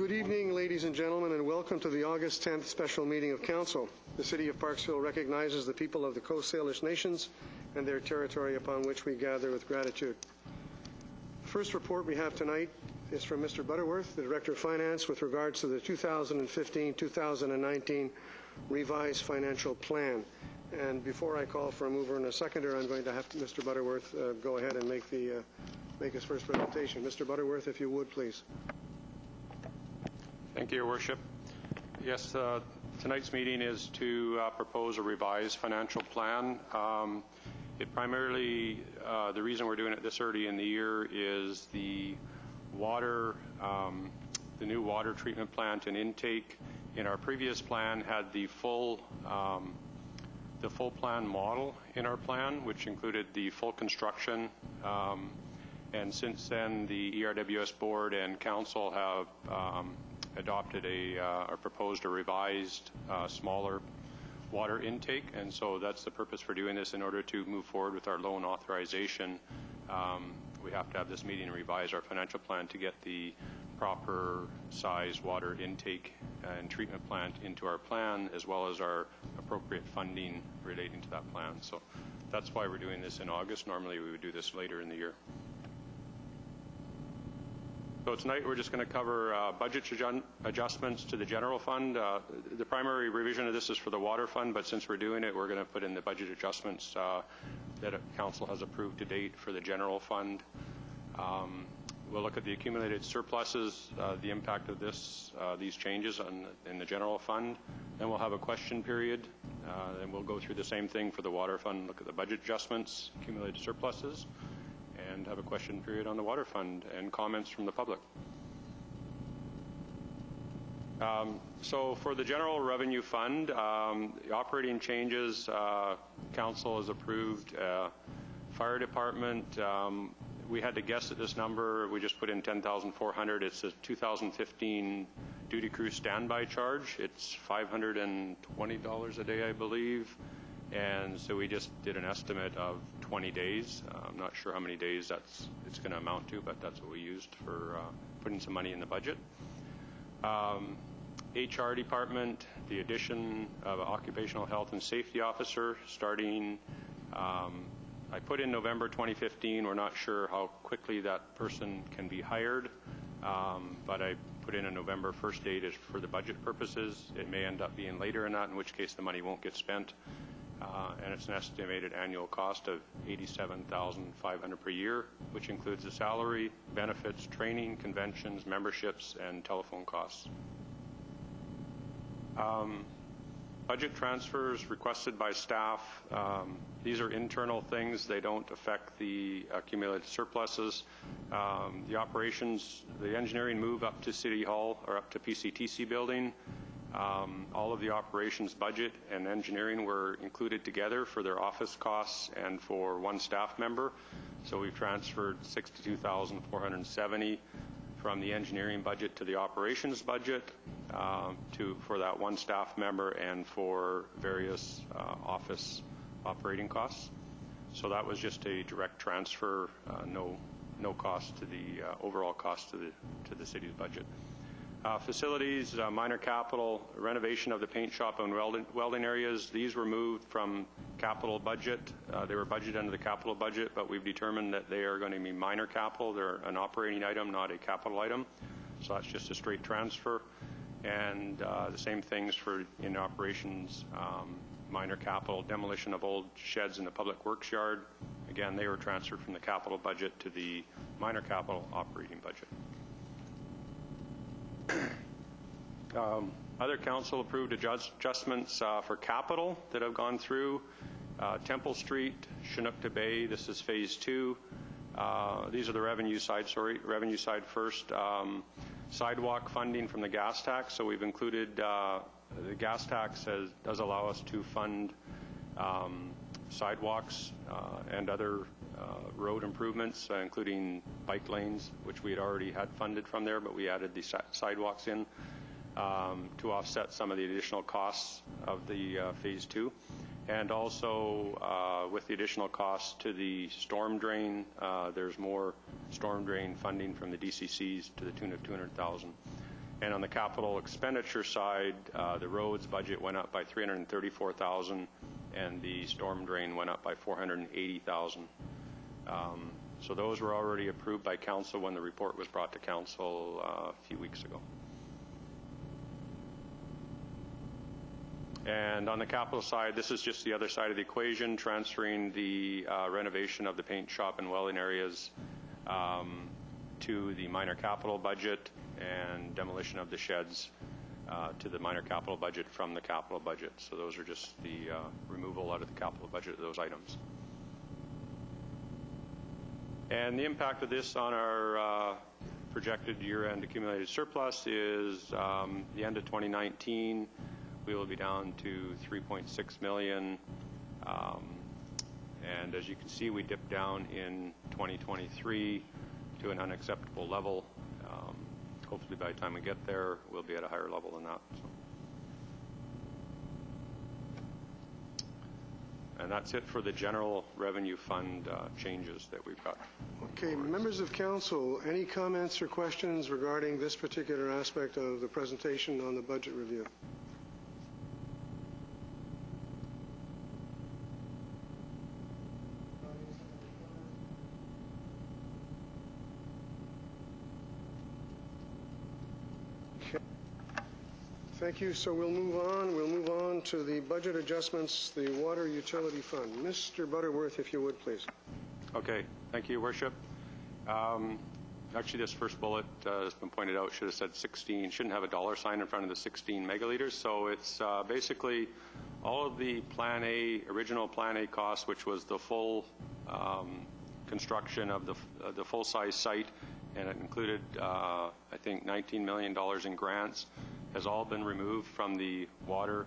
Good evening, ladies and gentlemen, and welcome to the August 10th special meeting of Council. The City of Parksville recognizes the people of the Coast Salish Nations and their territory upon which we gather with gratitude. The first report we have tonight is from Mr. Butterworth, the Director of Finance, with regards to the 2015-2019 revised financial plan. And before I call for a mover and a seconder, I'm going to have Mr. Butterworth go ahead and make his first presentation. Mr. Butterworth, if you would, please. Thank you, Your Worship. Yes, tonight's meeting is to propose a revised financial plan. It primarily, the reason we're doing it this early in the year is the water, the new water treatment plant and intake in our previous plan had the full plan model in our plan, which included the full construction. And since then, the ERWS board and council have adopted or proposed a revised, smaller water intake, and so that's the purpose for doing this. In order to move forward with our loan authorization, we have to have this meeting and revise our financial plan to get the proper size water intake and treatment plant into our plan, as well as our appropriate funding relating to that plan. So that's why we're doing this in August. Normally we would do this later in the year. So tonight we're just going to cover budget adjustments to the general fund. The primary revision of this is for the water fund, but since we're doing it, we're going to put in the budget adjustments that council has approved to date for the general fund. We'll look at the accumulated surpluses, the impact of these changes in the general fund. Then we'll have a question period. Then we'll go through the same thing for the water fund, look at the budget adjustments, accumulated surpluses, and have a question period on the water fund and comments from the public. So for the general revenue fund, the operating changes, council has approved. Fire department, we had to guess at this number. We just put in 10,400. It's a 2015 duty crew standby charge. It's $520 a day, I believe. And so we just did an estimate of 20 days. I'm not sure how many days it's going to amount to, but that's what we used for putting some money in the budget. HR department, the addition of an occupational health and safety officer starting, I put in November 2015. We're not sure how quickly that person can be hired, but I put in a November 1st date for the budget purposes. It may end up being later in that, in which case the money won't get spent. And it's an estimated annual cost of $87,500 per year, which includes the salary, benefits, training, conventions, memberships, and telephone costs. Budget transfers requested by staff. These are internal things. They don't affect the accumulated surpluses. The operations, the engineering move up to City Hall or up to PCTC building. All of the operations budget and engineering were included together for their office costs and for one staff member. So we've transferred $62,470 from the engineering budget to the operations budget for that one staff member and for various office operating costs. So that was just a direct transfer, no cost to the overall cost to the city's budget. Facilities, minor capital, renovation of the paint shop and welding areas. These were moved from capital budget. They were budgeted under the capital budget, but we've determined that they are going to be minor capital. They're an operating item, not a capital item. So that's just a straight transfer. And the same things for in operations, minor capital, demolition of old sheds in the public works yard. Again, they were transferred from the capital budget to the minor capital operating budget. Other council approved adjustments for capital that have gone through. Temple Street, Chinook to Bay, this is phase 2. These are the revenue side, revenue side first. Sidewalk funding from the gas tax. So we've included, the gas tax does allow us to fund sidewalks and other road improvements, including bike lanes, which we had already had funded from there, but we added the sidewalks in to offset some of the additional costs of the phase 2. And also with the additional costs to the storm drain, there's more storm drain funding from the DCCs to the tune of $200,000. And on the capital expenditure side, the roads budget went up by $334,000, and the storm drain went up by $480,000. So those were already approved by council when the report was brought to council a few weeks ago. And on the capital side, this is just the other side of the equation, transferring the renovation of the paint shop and welding areas to the minor capital budget, and demolition of the sheds to the minor capital budget from the capital budget. So those are just the removal out of the capital budget of those items. And the impact of this on our projected year-end accumulated surplus is the end of 2019, we will be down to $3.6 million. And as you can see, we dipped down in 2023 to an unacceptable level. Hopefully by the time we get there, we'll be at a higher level than that. So. And that's it for the general revenue fund changes that we've got. Okay, members of council, any comments or questions regarding this particular aspect of the presentation on the budget review? Thank you. So we'll move on. We'll move on to the budget adjustments, the water utility fund. Mr. Butterworth, if you would, please. Okay. Thank you, Worship. Actually, this first bullet has been pointed out, should have said 16, shouldn't have a dollar sign in front of the 16 megaliters. So it's basically all of the Plan A, original Plan A costs, which was the full construction of the full-size site, and it included, I think, $19 million in grants, has all been removed from the water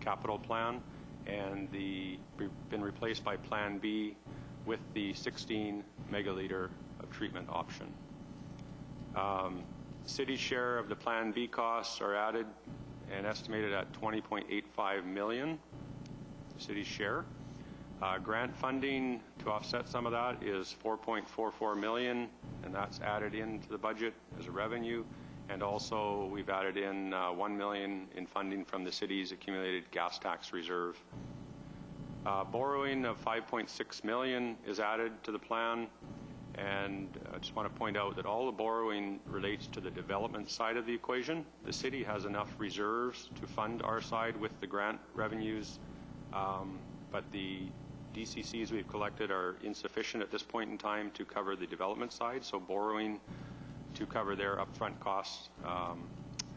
capital plan, and been replaced by Plan B with the 16 megaliter of treatment option. City's share of the Plan B costs are added and estimated at $20.85 million, the city's share. Grant funding to offset some of that is $4.44 million, and that's added into the budget as a revenue. And also, we've added in $1 million in funding from the city's accumulated gas tax reserve. Borrowing of $5.6 million is added to the plan, and I just want to point out that all the borrowing relates to the development side of the equation. The city has enough reserves to fund our side with the grant revenues, but the DCCs we've collected are insufficient at this point in time to cover the development side, so borrowing to cover their upfront costs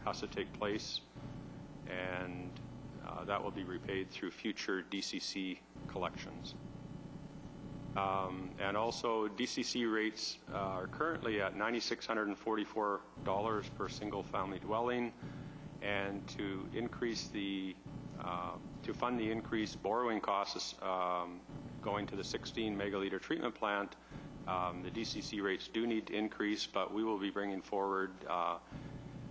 has to take place, and that will be repaid through future DCC collections. And also, DCC rates are currently at $9,644 per single-family dwelling, and to increase the to fund the increased borrowing costs going to the 16 megaliter treatment plant, the DCC rates do need to increase, but we will be bringing forward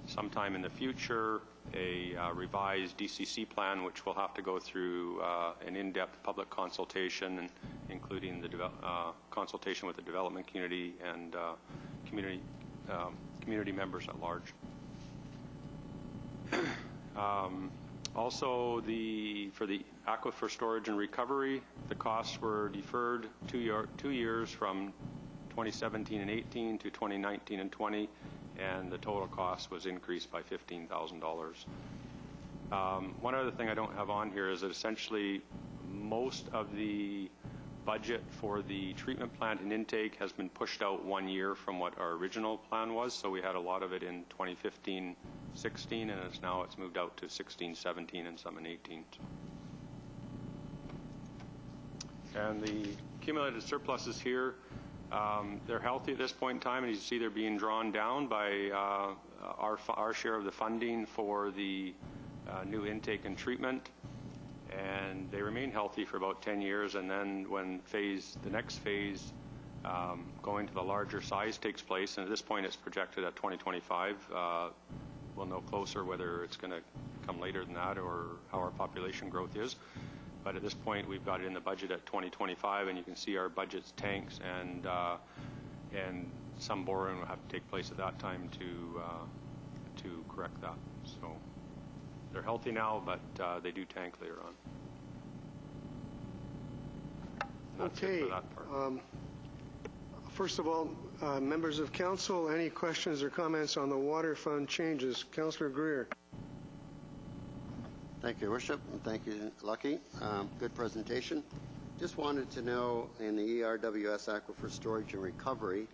sometime in the future a revised DCC plan, which will have to go through an in-depth public consultation, and including the consultation with the development community and community members at large. Also, for the aquifer storage and recovery, the costs were deferred 2 years from 2017 and 18 to 2019 and 20, and the total cost was increased by $15,000. One other thing I don't have on here is that essentially most of the budget for the treatment plant and intake has been pushed out 1 year from what our original plan was. So we had a lot of it in 2015-16, and it's moved out to 16-17 and some in 18. And the accumulated surpluses here, they're healthy at this point in time, and you see they're being drawn down by our share of the funding for the new intake and treatment. And they remain healthy for about 10 years, and then when the next phase going to the larger size takes place, and at this point it's projected at 2025, we'll know closer whether it's going to come later than that or how our population growth is. But at this point we've got it in the budget at 2025, and you can see our budget's tanks, and some borrowing will have to take place at that time to correct that. So they're healthy now, but they do tank later on. And that's it for that part. First of all, members of council, any questions or comments on the water fund changes? Councillor Greer. Thank you, Your Worship, and thank you, Lucky. Good presentation. Just wanted to know, in the ERWS Aquifer Storage and Recovery,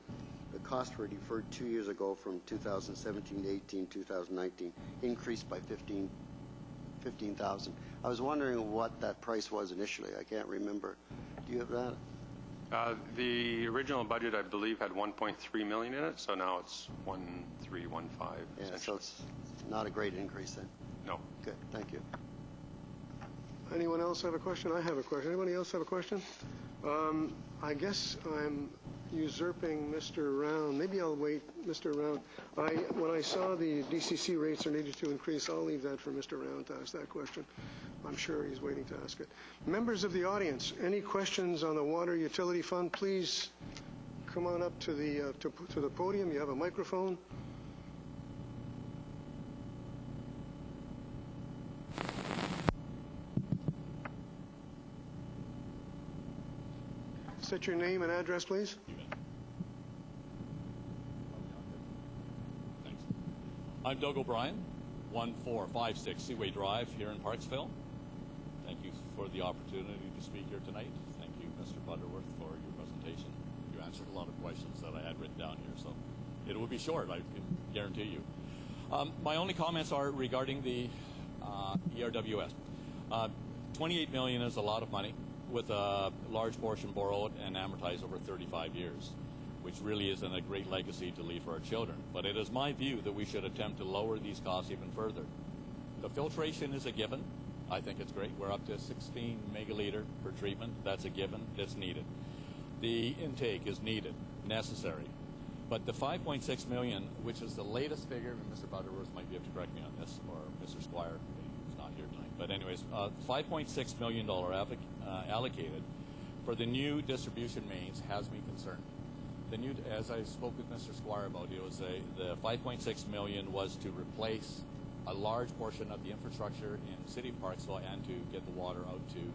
the costs were deferred 2 years ago from 2017 to 18, 2019, increased by 15,000. I was wondering what that price was initially. I can't remember. Do you have that? The original budget, I believe, had 1.3 million in it, so now it's 1.315. Yeah, so it's not a great increase then. No. Good, thank you. Anyone else have a question? I have a question. Anybody else have a question? I guess I'm usurping Mr. Round. Maybe I'll wait, Mr. Round. When I saw the DCC rates are needed to increase, I'll leave that for Mr. Round to ask that question. I'm sure he's waiting to ask it. Members of the audience, any questions on the water utility fund, please come on up to the podium. You have a microphone. State your name and address, please. Thanks. I'm Doug O'Brien, 1456 Seaway Drive here in Parksville. Thank you for the opportunity to speak here tonight. Thank you, Mr. Butterworth, for your presentation. You answered a lot of questions that I had written down here, so it will be short, I can guarantee you. My only comments are regarding the ERWS. 28 million is a lot of money, with a large portion borrowed and amortized over 35 years, which really isn't a great legacy to leave for our children. But it is my view that we should attempt to lower these costs even further. The filtration is a given. I think it's great. We're up to 16 megaliter per treatment. That's a given. It's needed. The intake is needed, necessary. But the 5.6 million, which is the latest figure, and Mr. Butterworth might be able to correct me on this, or Mr. Squire, who's not here tonight. But anyways, $5.6 million allocated for the new distribution mains has me concerned. The new, as I spoke with Mr. Squire about, it was the 5.6 million was to replace a large portion of the infrastructure in the city of Parksville and to get the water out to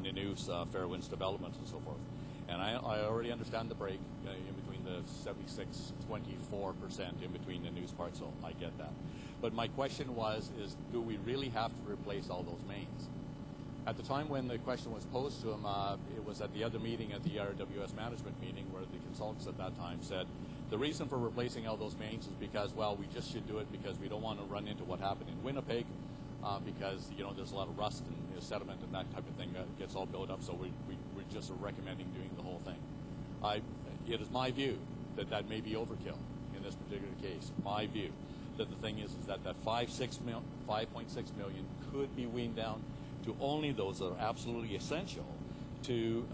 Nanoose, Fairwinds Development, and so forth. And I already understand the break in between the 76-24% in between Nanoose, Parksville. I get that. But my question is do we really have to replace all those mains? At the time when the question was posed to him, it was at the other meeting, at the RWS management meeting, where the consultants at that time said, the reason for replacing all those mains is because, well, we just should do it because we don't want to run into what happened in Winnipeg, because, you know, there's a lot of rust and sediment and that type of thing that gets all built up, so we're just recommending doing the whole thing. It is my view that that may be overkill in this particular case. My view that the thing is that 5.6 million could be weaned down to only those that are absolutely essential to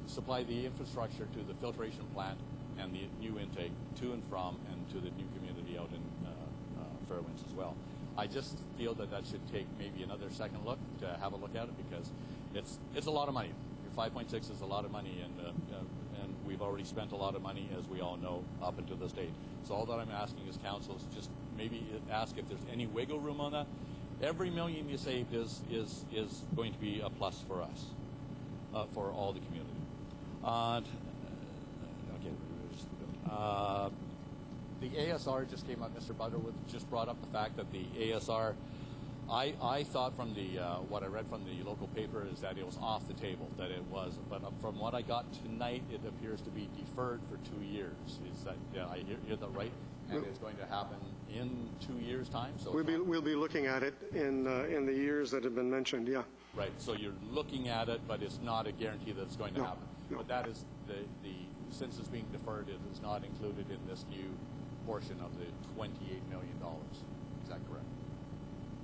supply the infrastructure to the filtration plant and the new intake to and from and to the new community out in Fairwinds as well. I just feel that should take maybe another second look to have a look at it, because it's a lot of money. 5.6 is a lot of money, and we've already spent a lot of money, as we all know, up until this date. So all that I'm asking is council is just maybe ask if there's any wiggle room on that. Every million you saved is going to be a plus for us, for all the community. The ASR just came up. Mr. Butterworth just brought up the fact that the ASR, I thought from the what I read from the local paper is that it was off the table, that it was, but from what I got tonight, it appears to be deferred for 2 years. Is that, I hear that right? And it's going to happen in 2 years' time? So we'll be looking at it in the years that have been mentioned, yeah. Right, so you're looking at it, but it's not a guarantee that it's going to happen. No. But that is since it's being deferred, it is not included in this new portion of the $28 million. Is that correct?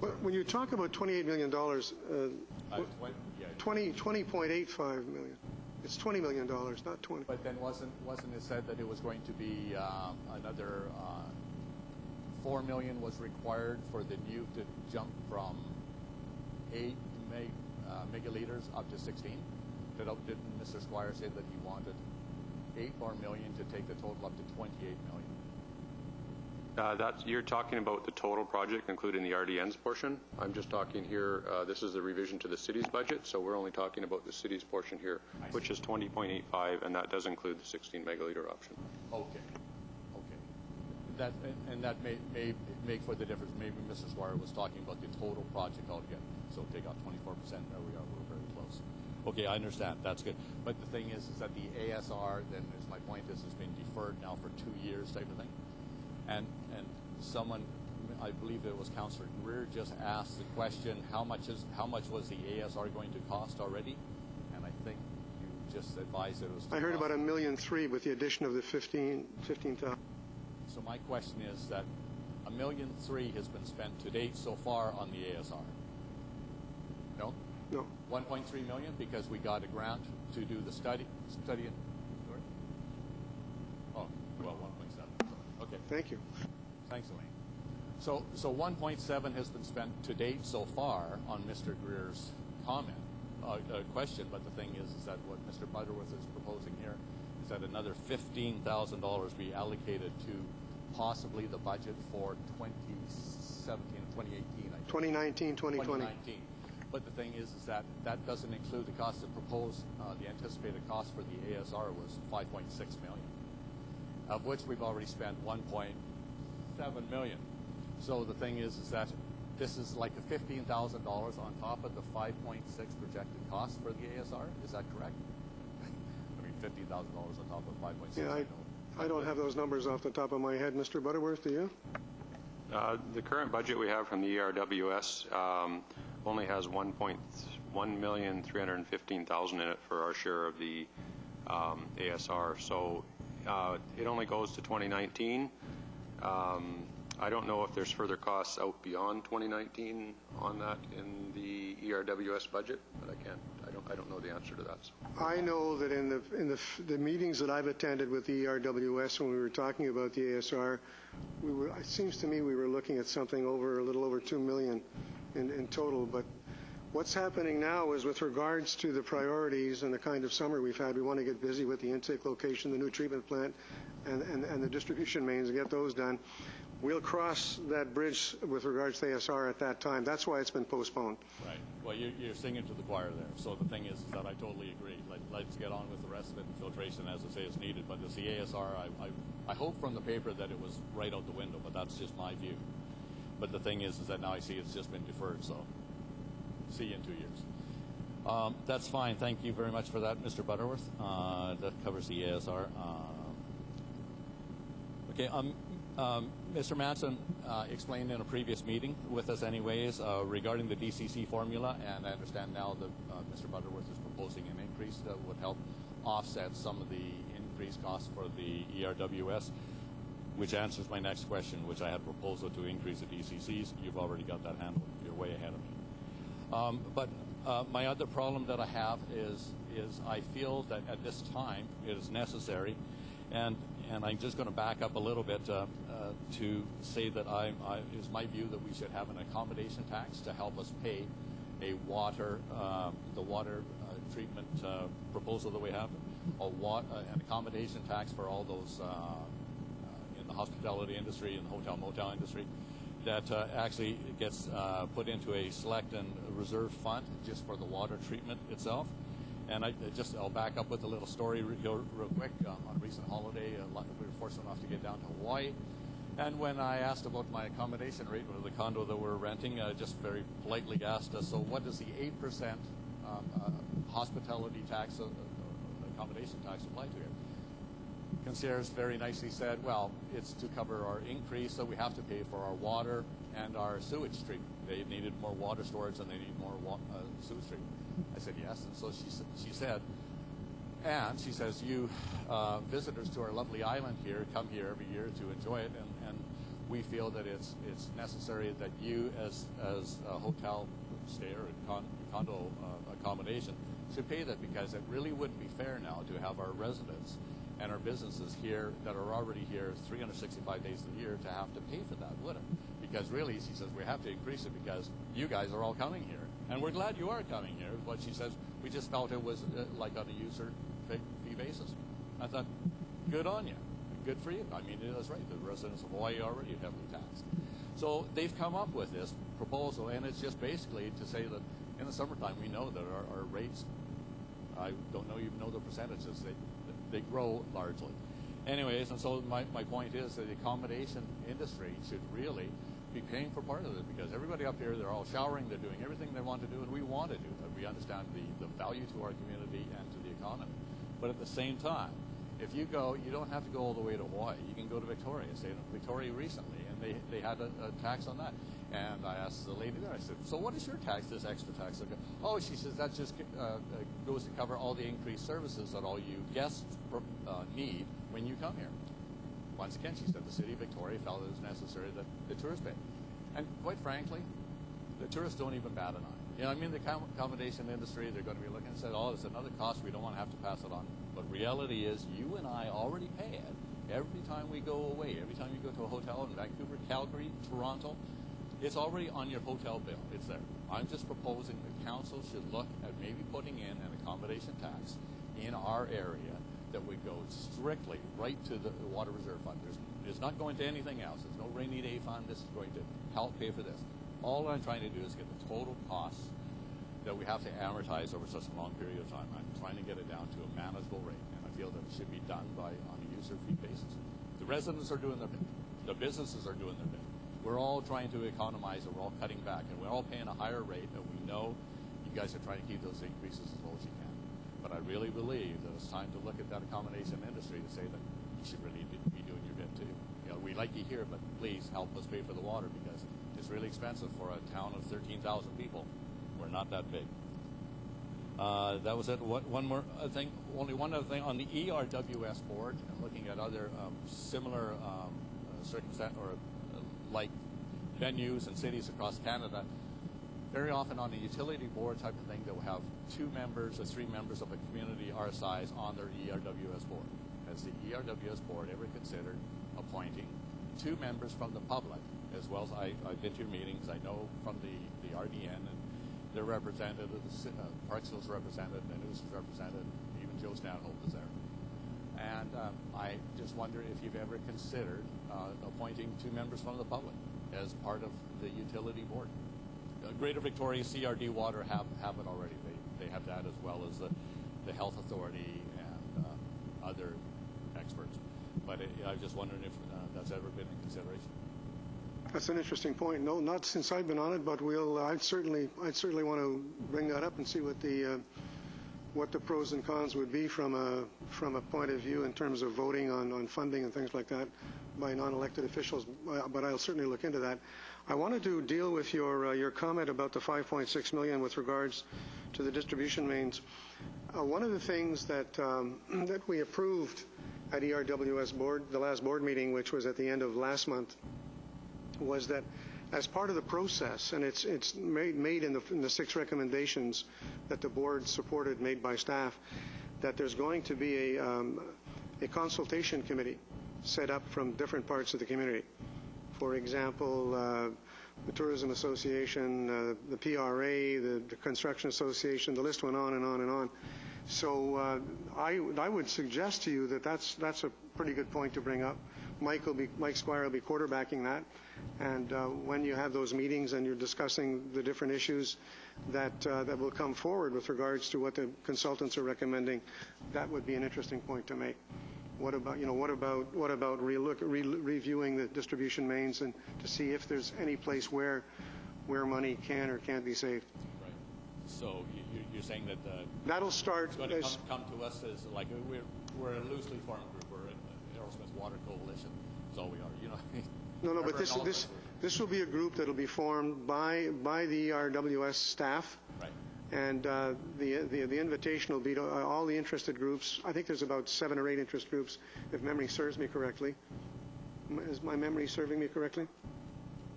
But when you talk about $28 million, 20.85 million. It's $20 million, not 20. But then wasn't it said that it was going to be another 4 million was required for the new to jump from 8 megaliters up to 16? Didn't Mr. Squire say that he wanted 8 more million to take the total up to 28 million? You're talking about the total project, including the RDN's portion. I'm just talking here, this is the revision to the city's budget, so we're only talking about the city's portion here, which is 20.85, and that does include the 16 megaliter option. Okay. That may make for the difference. Maybe Mr. Squire was talking about the total project altogether. So take off 24%. There we are. We're very close. Okay, I understand. That's good. But the thing is that the ASR, then is my point is, has been deferred now for 2 years type of thing. And someone, I believe it was Councillor Greer, just asked the question, how much was the ASR going to cost already? And I think you just advised that it was. I heard about $1.3 million with the addition of the 15,000. So my question is that $1.3 million has been spent to date so far on the ASR. No? No. 1.3 million because we got a grant to do the study. Oh, well, 1.7. Okay. Thank you. Thanks, Elaine. So 1.7 has been spent to date so far on Mr. Greer's comment, question. But the thing is that what Mr. Butterworth is proposing here is that another $15,000 be allocated to possibly the budget for 2017 and 2018. 2019, 2020. 2019. But the thing is that that doesn't include the cost of proposed, the anticipated cost for the ASR was $5.6 million, of which we've already spent $1.7 million. So the thing is that this is like a $15,000 on top of the 5.6 projected cost for the ASR. Is that correct? I mean, $15,000 on top of 5.6. Yeah, I don't have those numbers off the top of my head. Mr. Butterworth, do you? The current budget we have from the ERWS only has $1,315,000 in it for our share of the ASR. So it only goes to 2019. I don't know if there's further costs out beyond 2019 on that in the ERWS budget, but I don't know the answer to that. So. I know that in the meetings that I've attended with the ERWS when we were talking about the ASR, it seems to me we were looking at something a little over $2 million in total. But what's happening now is with regards to the priorities and the kind of summer we've had, we want to get busy with the intake location, the new treatment plant, and the distribution mains and get those done. We'll cross that bridge with regards to ASR at that time. That's why it's been postponed. Right. Well, you're singing to the choir there. So the thing is that I totally agree. Let's get on with the rest of it. And filtration, as I say, is needed. But it's the ASR. I hope from the paper that it was right out the window, but that's just my view. But the thing is that now I see it's just been deferred. So see you in 2 years. That's fine. Thank you very much for that, Mr. Butterworth. That covers the ASR. Okay. Mr. Manson explained in a previous meeting with us anyways regarding the DCC formula, and I understand now that Mr. Butterworth is proposing an increase that would help offset some of the increased costs for the ERWS, which answers my next question, which I had a proposal to increase the DCCs. You've already got that handled. You're way ahead of me. But my other problem that I have is I feel that at this time it is necessary, and I'm just going to back up a little bit to say that it's my view that we should have an accommodation tax to help us pay the water treatment proposal that we have, an accommodation tax for all those in the hospitality industry and the hotel motel industry that actually gets put into a select and reserve fund just for the water treatment itself. And I'll back up with a little story real quick. On a recent holiday, we were fortunate enough to get down to Hawaii. And when I asked about my accommodation rate for the condo that we're renting, just very politely asked us, so what does the 8% hospitality tax, accommodation tax apply to here? Concierge very nicely said, well, it's to cover our increase, so we have to pay for our water and our sewage treatment. They needed more water storage and they need more sewage treatment. I said yes, and so she said, and she says, you visitors to our lovely island here come here every year to enjoy it, and we feel that it's necessary that you as a hotel stay or condo accommodation should pay that, because it really wouldn't be fair now to have our residents and our businesses here that are already here 365 days of the year to have to pay for that, would it? Because really, she says, we have to increase it because you guys are all coming here. And we're glad you are coming here, but she says, we just felt it was like on a user fee basis. I thought, good on you. good for you. I mean, that's right. The residents of Hawaii are already heavily taxed. So they've come up with this proposal, and it's just basically to say that in the summertime we know that our rates, I don't know even know the percentages, they grow largely. Anyways, and so my point is that the accommodation industry should really be paying for part of it, because everybody up here, they're all showering, they're doing everything they want to do, and we want to do that. We understand the value to our community and to the economy. But at the same time, if you go, you don't have to go all the way to Hawaii. You can go to Victoria. Stayed in Victoria recently, and they had a tax on that. And I asked the lady there, I said, so what is your tax, this extra tax? Oh, she says, that just goes to cover all the increased services that all you guests need when you come here. Once again, she said the city of Victoria felt it was necessary that the tourists pay. And quite frankly, the tourists don't even bat an eye. You know, I mean, the accommodation industry, they're going to be looking and say, oh, it's another cost, we don't want to have to pass it on. But reality is, you and I already pay it every time we go away, every time you go to a hotel in Vancouver, Calgary, Toronto. It's already on your hotel bill. It's there. I'm just proposing the council should look at maybe putting in an accommodation tax in our area that would go strictly right to the Water Reserve Fund. It's not going to anything else. There's no rainy day fund. This is going to help pay for this. All I'm trying to do is get the total costs that we have to amortize over such a long period of time. I'm trying to get it down to a manageable rate, and I feel that it should be done on a user fee basis. The residents are doing their bit. The businesses are doing their bit. We're all trying to economize, and we're all cutting back, and we're all paying a higher rate, and we know you guys are trying to keep those increases as low as you can. But I really believe that it's time to look at that accommodation industry to say that you should really be doing your bit too. You know, we like you here, but please help us pay for the water, because it's really expensive for a town of 13,000 people. We're not that big. That was it. One more thing, only one other thing on the ERWS board, and looking at other similar circumstances or like venues and cities across Canada. Very often on a utility board type of thing, they'll have 2 members or 3 members of a community our size on their ERWS board. Has the ERWS board ever considered appointing 2 members from the public, as well as I've been to your meetings, I know from the RDN, and they're represented, Parksville's represented, News is represented, even Joe Stanhope is there. And I just wonder if you've ever considered appointing 2 members from the public as part of the utility board. Greater Victoria CRD Water have it already. They have that, as well as the Health Authority and other experts. But I was just wondering if that's ever been in consideration. That's an interesting point. No, not since I've been on it, but I'd certainly want to bring that up and see what the pros and cons would be from a point of view in terms of voting on funding and things like that by non-elected officials. But I'll certainly look into that. I wanted to deal with your comment about the $5.6 million with regards to the distribution mains. One of the things that that we approved at ERWS board, the last board meeting, which was at the end of last month, was that as part of the process, and it's made in the 6 recommendations that the board supported, made by staff, that there's going to be a consultation committee set up from different parts of the community. For example, the Tourism Association, the PRA, the Construction Association, the list went on and on and on. So I would suggest to you that that's a pretty good point to bring up. Mike Squire will be quarterbacking that, and when you have those meetings and you're discussing the different issues that will come forward with regards to what the consultants are recommending, that would be an interesting point to make. What about reviewing the distribution mains and to see if there's any place where money can or can't be saved? Right. So you're saying that that'll start. It's going to come to us as like we're a loosely formed group. We're an Aerosmith Water Coalition. That's all we are. You know. No, but this will be a group that will be formed by the ERWS staff. Right. And the invitation will be to all the interested groups. I think there's about 7 or 8 interest groups, if memory serves me correctly. Is my memory serving me correctly?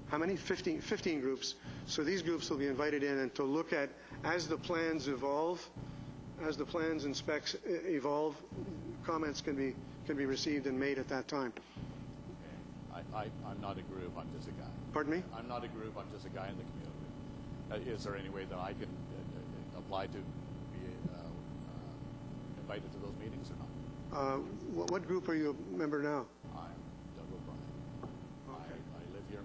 How many? 15 groups. So these groups will be invited in and to look at, as the plans evolve, as the plans and specs evolve, comments can be received and made at that time. Okay. I'm not a group. I'm just a guy. Pardon me? I'm not a group. I'm just a guy in the community. Is there any way that I can apply to be invited to those meetings or not? What group are you a member now?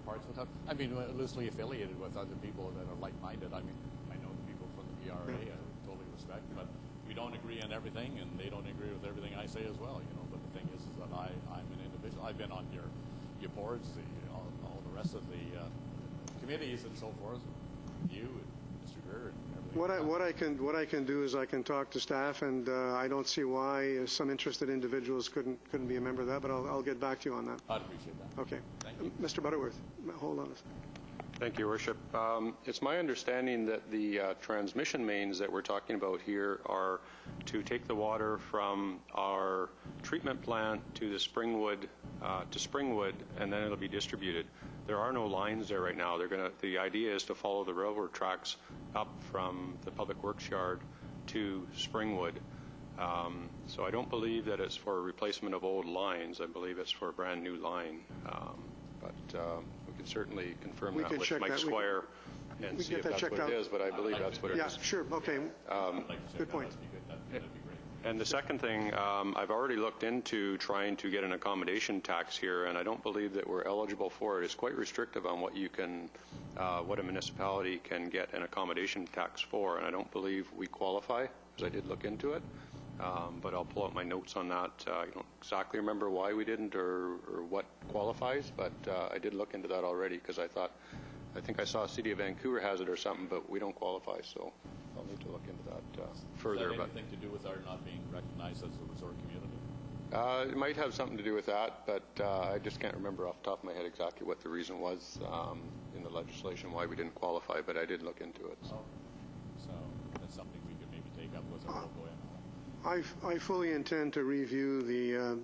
Parksville. I mean, loosely affiliated with other people that are like-minded. I mean, I know the people from the PRA, I totally respect, but we don't agree on everything, and they don't agree with everything I say as well, you know. But the thing is that I'm an individual. I've been on your boards, all the rest of the committees and so forth. You and Mr. Greer and everything. What I can do is I can talk to staff, and I don't see why some interested individuals couldn't be a member of that. But I'll get back to you on that. I'd appreciate that. Okay. Thank you. Mr. Butterworth, hold on a second. Thank you, Worship. It's my understanding that the transmission mains that we're talking about here are to take the water from our treatment plant to the Springwood, and then it'll be distributed. There are no lines there right now. The idea is to follow the railroad tracks up from the Public Works yard to Springwood. So I don't believe that it's for replacement of old lines. I believe it's for a brand new line. We can certainly confirm that with Mike Squire and see if that's what it is, but I believe that's what it is. Yeah, sure. Okay. Good point. That'd be great. And the second thing, I've already looked into trying to get an accommodation tax here, and I don't believe that we're eligible for it. It's quite restrictive on what you can, what a municipality can get an accommodation tax for, and I don't believe we qualify, because I did look into it. But I'll pull out my notes on that. I don't exactly remember why we didn't or what qualifies, but I did look into that already because I think I saw City of Vancouver has it or something, but we don't qualify, so I'll need to look into that further. Does that have anything to do with our not being recognized as a resort community? It might have something to do with that, but I just can't remember off the top of my head exactly what the reason was in the legislation why we didn't qualify, but I did look into it. So, so that's something we could maybe take up with our local MLA. I fully intend to review the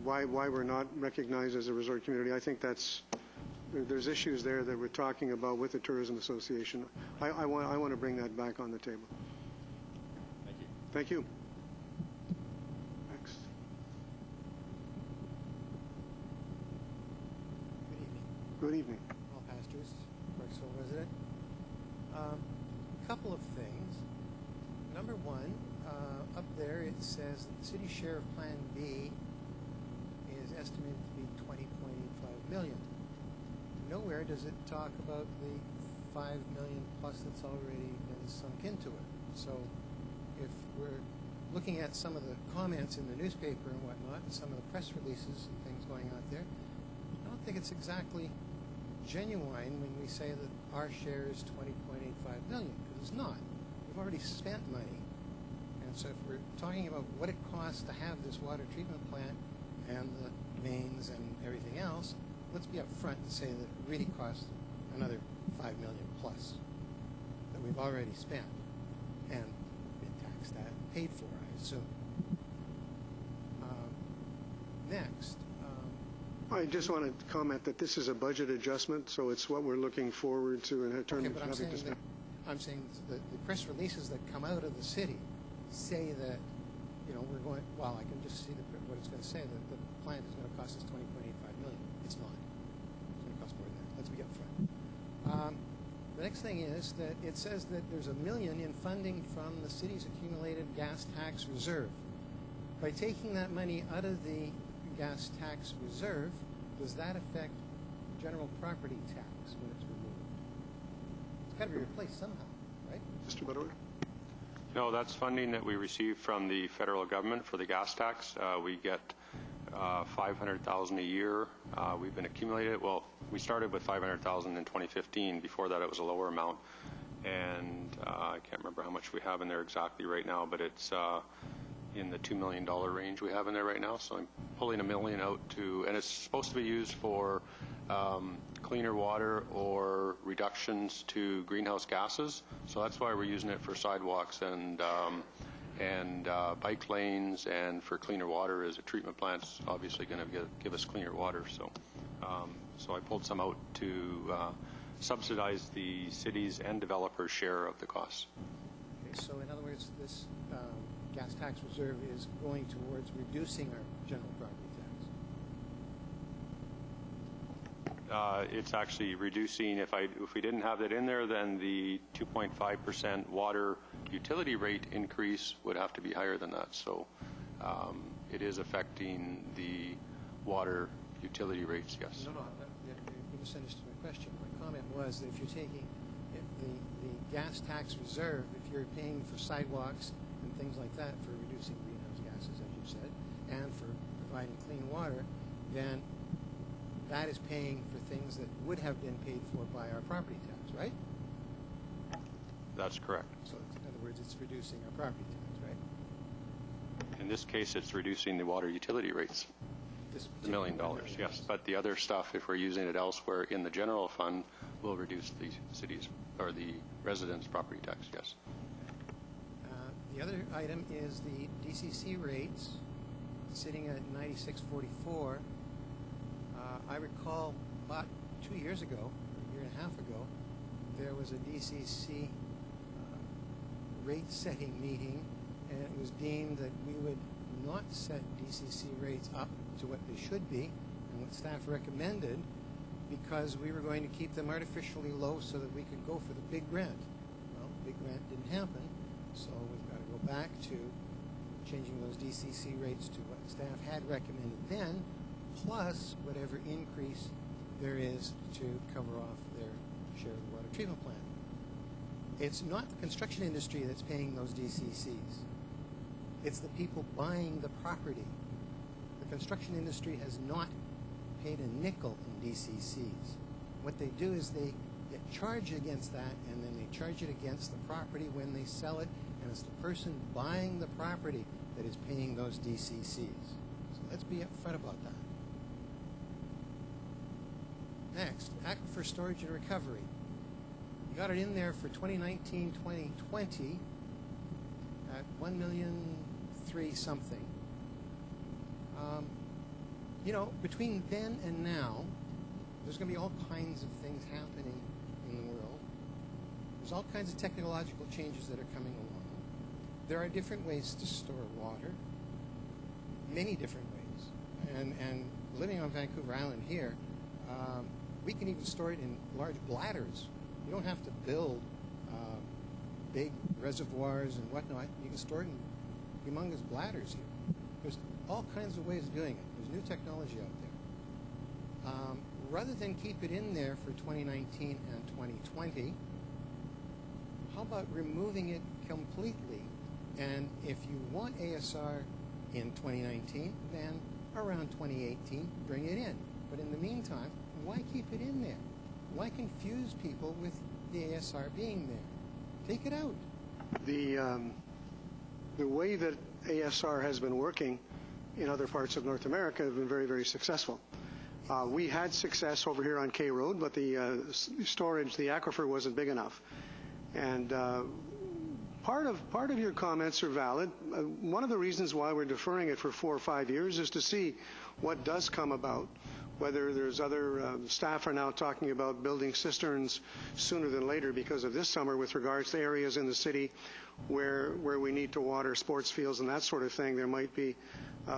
why we're not recognized as a resort community. I think there's issues there that we're talking about with the Tourism Association. I want to bring that back on the table. Thank you. Thank you. Next. Good evening. Good evening. All pastors, Parksville resident. Couple of things. Number one, up there it says that the city's share of Plan B is estimated to be $20.85 million. Nowhere does it talk about the $5 million plus that's already been sunk into it. So if we're looking at some of the comments in the newspaper and whatnot, and some of the press releases and things going out there, I don't think it's exactly genuine when we say that our share is $20.85 million, because it's not. We've already spent money. And so if we're talking about what it costs to have this water treatment plant and the mains and everything else, let's be up front and say that it really costs another $5 million plus that we've already spent and been taxed at and paid for, I assume. Next. I just want to comment that this is a budget adjustment, so it's what we're looking forward to in terms of having to. I'm saying that the press releases that come out of the city say that, you know, we're going, well, I can just see what it's going to say, that the plant is going to cost us $20.85 million. It's not. It's going to cost more than that. Let's be up front. The next thing is that it says that there's $1 million in funding from the city's accumulated gas tax reserve. By taking that money out of the gas tax reserve, does that affect general property tax when it's removed? It's got to be replaced somehow, right? Mr. Butterworth? No, that's funding that we receive from the federal government for the gas tax. We get $500,000 a year. We've been accumulated. Well, we started with $500,000 in 2015. Before that, it was a lower amount, and I can't remember how much we have in there exactly right now, but it's in the $2 million range we have in there right now. So I'm pulling $1 million out and it's supposed to be used for cleaner water or reductions to greenhouse gases. So that's why we're using it for sidewalks and bike lanes, and for cleaner water as a treatment plant's obviously going to give us cleaner water. So, so I pulled some out to subsidize the city's and developers' share of the costs. Okay, so in other words, this gas tax reserve is going towards reducing our general property tax. It's actually reducing. If we didn't have that in there, then the 2.5% water utility rate increase would have to be higher than that. So it is affecting the water utility rates. Yes. No, you misunderstood me. was that if you're taking the gas tax reserve, if you're paying for sidewalks and things like that for reducing greenhouse gases, as you said, and for providing clean water, then that is paying for things that would have been paid for by our property tax, right? That's correct. So in other words, it's reducing our property tax, right? In this case, it's reducing the water utility rates. This $1 million, yes. But the other stuff, if we're using it elsewhere in the general fund, will reduce the city's or the residents' property tax, yes. The other item is the DCC rates sitting at 96.44. I recall about 2 years ago, a year and a half ago, there was a DCC rate setting meeting, and it was deemed that we would not set DCC rates up to what they should be and what staff recommended, because we were going to keep them artificially low so that we could go for the big grant. Well, the big grant didn't happen, so we've got to go back to changing those DCC rates to what staff had recommended then, plus whatever increase there is to cover off their share of the water treatment plant. It's not the construction industry that's paying those DCCs. It's the people buying the property. The construction industry has not paid a nickel in DCCs. What they do is they get charged against that, and then they charge it against the property when they sell it, and it's the person buying the property that is paying those DCCs. So let's be upfront about that. Next, aquifer storage and recovery. You got it in there for 2019-2020 at $1,000,003 something. You know, between then and now, there's going to be all kinds of things happening in the world. There's all kinds of technological changes that are coming along. There are different ways to store water, many different ways. And living on Vancouver Island here, we can even store it in large bladders. You don't have to build big reservoirs and whatnot. You can store it in humongous bladders here. There's all kinds of ways of doing it. There's new technology out there. Rather than keep it in there for 2019 and 2020, how about removing it completely? And if you want ASR in 2019, then around 2018, bring it in. But in the meantime, why keep it in there? Why confuse people with the ASR being there? Take it out. The way that ASR has been working in other parts of North America have been very, very successful. We had success over here on K Road, but the storage, the aquifer wasn't big enough. And part of your comments are valid. One of the reasons why we're deferring it for 4 or 5 years is to see what does come about. Whether there's other staff are now talking about building cisterns sooner than later because of this summer with regards to areas in the city where we need to water sports fields and that sort of thing. There might be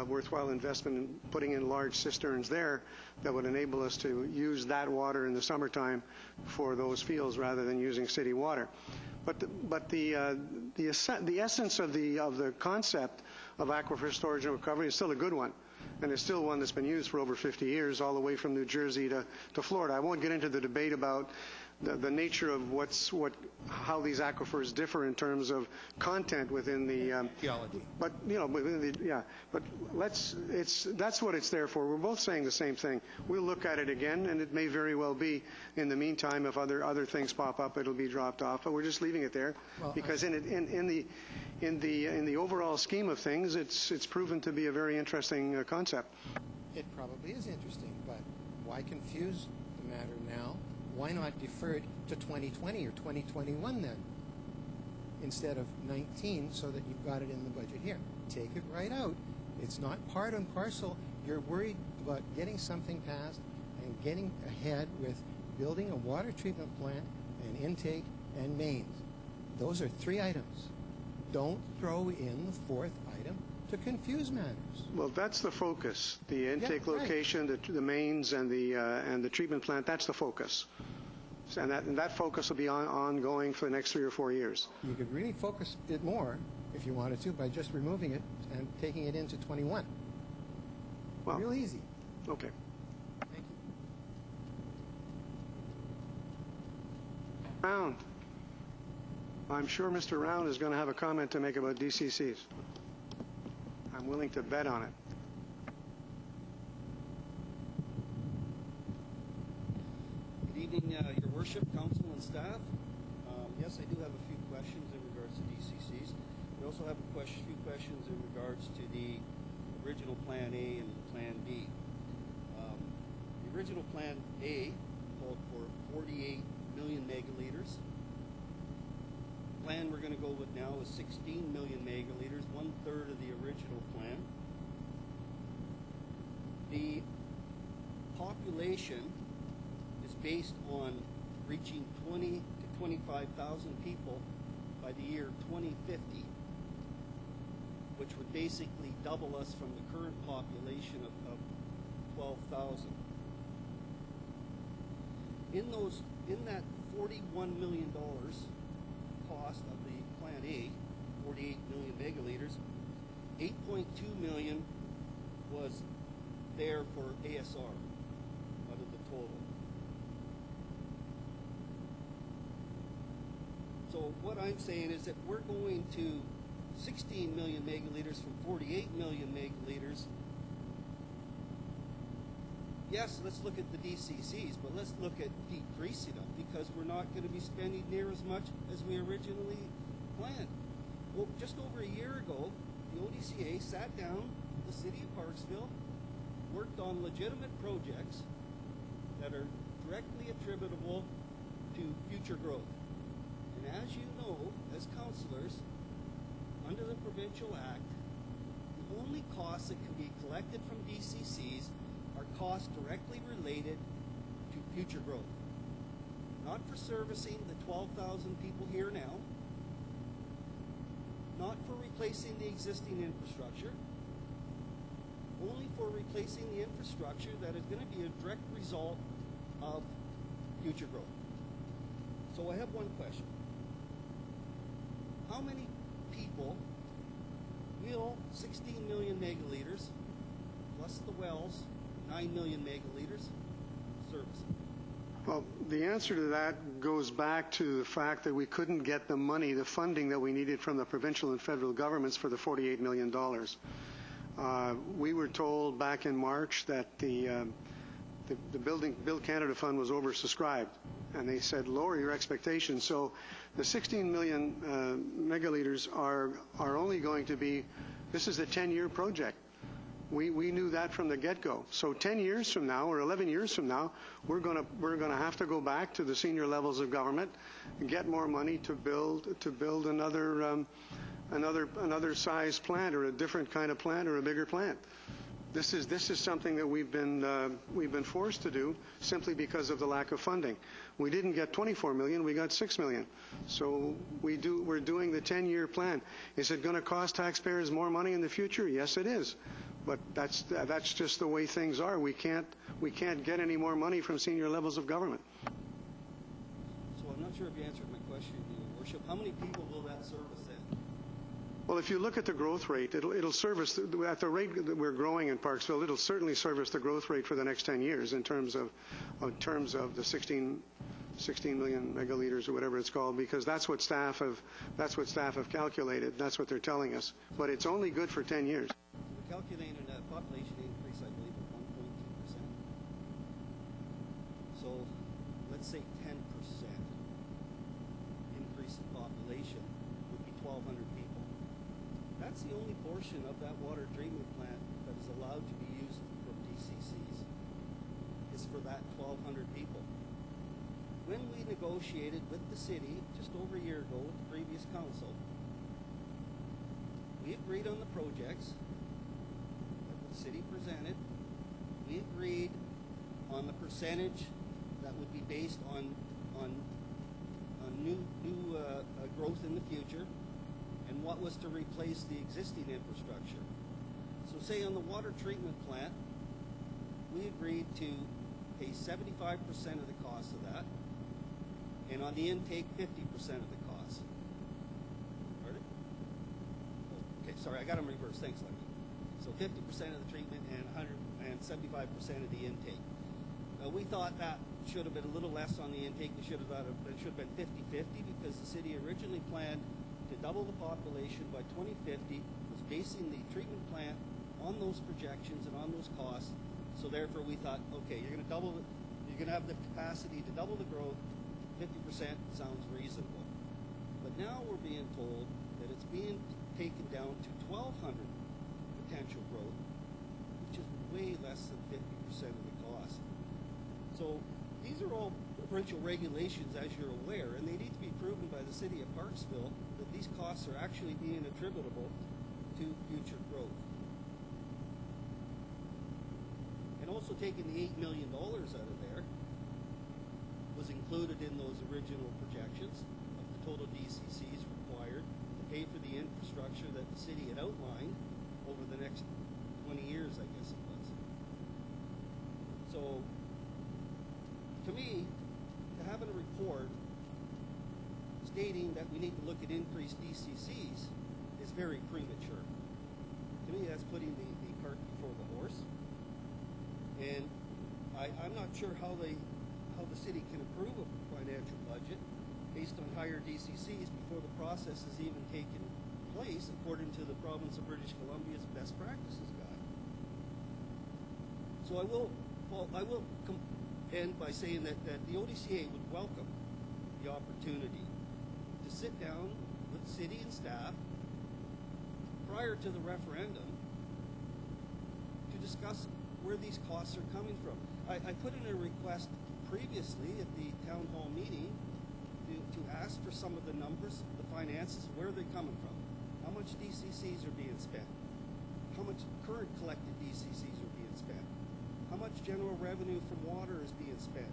worthwhile investment in putting in large cisterns there that would enable us to use that water in the summertime for those fields rather than using city water. But the essence of the concept of aquifer storage and recovery is still a good one. And it's still one that's been used for over 50 years, all the way from New Jersey to Florida. I won't get into the debate about the nature of how these aquifers differ in terms of content within the Geology. But you know, But that's what it's there for. We're both saying the same thing. We'll look at it again, and it may very well be. In the meantime, if other things pop up, it'll be dropped off. But we're just leaving it there because in the overall scheme of things, it's proven to be a very interesting concept. It probably is interesting, but why confuse the matter now? Why not defer it to 2020 or 2021 then, instead of 19, so that you've got it in the budget here? Take it right out. It's not part and parcel. You're worried about getting something passed and getting ahead with building a water treatment plant and intake and mains. Those are 3 items. Don't throw in the 4th item to confuse matters. Well, that's the focus. The intake location, the mains, and the treatment plant. That's the focus, and that focus will be ongoing for the next 3 or 4 years. You could really focus it more if you wanted to by just removing it and taking it into 21. Well, real easy. Okay. Thank you. Round. I'm sure Mr. Round is going to have a comment to make about DCCs. I'm willing to bet on it. Good evening, Your Worship, Council, and staff. Yes, I do have a few questions in regards to DCCs. We also have a few questions in regards to the original Plan A and Plan B. The original Plan A called for 48 million megaliters. The plan we're going to go with now is 16 million megaliters, 1/3 of the original plan. The population is based on reaching 20 to 25,000 people by the year 2050, which would basically double us from the current population of 12,000. In that $41 million cost of the Plan A, 48 million megaliters, 8.2 million was there for ASR out of the total. So what I'm saying is that we're going to 16 million megaliters from 48 million megaliters. Yes, let's look at the DCCs, but let's look at decreasing them, because we're not going to be spending near as much as we originally planned. Well, just over a year ago, the ODCA sat down with the City of Parksville, worked on legitimate projects that are directly attributable to future growth. And as you know, as councillors, under the Provincial Act, the only costs that can be collected from DCCs are costs directly related to future growth. Not for servicing the 12,000 people here now, not for replacing the existing infrastructure, only for replacing the infrastructure that is going to be a direct result of future growth. So I have one question. How many people will 16 million megaliters plus the wells, 9 million megaliters, service? Well, the answer to that goes back to the fact that we couldn't get the money, the funding that we needed from the provincial and federal governments for the $48 million. We were told back in March that the Build Canada Fund was oversubscribed, and they said lower your expectations. So the 16 million megaliters are only going to be, this is a 10-year project. We knew that from the get-go. So 10 years from now, or 11 years from now, we're going to have to go back to the senior levels of government and get more money to build another size plant, or a different kind of plant, or a bigger plant. This is something that we've been forced to do simply because of the lack of funding. We didn't get 24 million, we got 6 million. So we're doing the 10-year plan. Is it going to cost taxpayers more money in the future? Yes, it is. But that's just the way things are. We can't get any more money from senior levels of government. So I'm not sure if you answered my question, Your Worship. How many people will that service then? Well, if you look at the growth rate, it'll service, at the rate that we're growing in Parksville, it'll certainly service the growth rate for the next 10 years in terms of the 16 million megaliters, or whatever it's called, because that's what staff have calculated. That's what they're telling us. But it's only good for 10 years. We're calculating a population increase, I believe, of 1.2%. So let's say 10% increase in population would be 1,200 people. That's the only portion of that water treatment plant that is allowed to be used from DCCs, is for that 1,200 people. When we negotiated with the city just over a year ago with the previous council, we agreed on the projects that the city presented. We agreed on the percentage that would be based on new growth in the future, and what was to replace the existing infrastructure. So say on the water treatment plant, we agreed to pay 75% of the cost of that, and on the intake, 50% of the cost. Pardon? Okay, sorry, I got them reversed. Thanks, Lucky. So 50% of the treatment and 75% of the intake. We thought that should have been a little less on the intake. It should have been 50-50 because the city originally planned to double the population by 2050, was basing the treatment plant on those projections and on those costs. So therefore we thought, okay, you're going to have the capacity to double the growth. 50% sounds reasonable. But now we're being told that it's being taken down to 1,200 potential growth, which is way less than 50% of the cost. So these are all provincial regulations, as you're aware, and they need to be proven by the city of Parksville that these costs are actually being attributable to future growth. And also taking the $8 million out of there was included in those original projections of the total DCCs required to pay for the infrastructure that the city had outlined over the next 20 years, I guess it was. So, to me, to have a report stating that we need to look at increased DCCs is very premature. To me, that's putting the cart before the horse. And I'm not sure how the city can approve a financial budget based on higher DCCs before the process has even taken place according to the province of British Columbia's best practices guide. So I will end by saying that the ODCA would welcome the opportunity to sit down with the city and staff prior to the referendum to discuss where these costs are coming from. I put in a request previously at the town hall meeting to ask for some of the numbers, the finances, where are they coming from? How much DCCs are being spent? How much current collected DCCs are being spent? How much general revenue from water is being spent?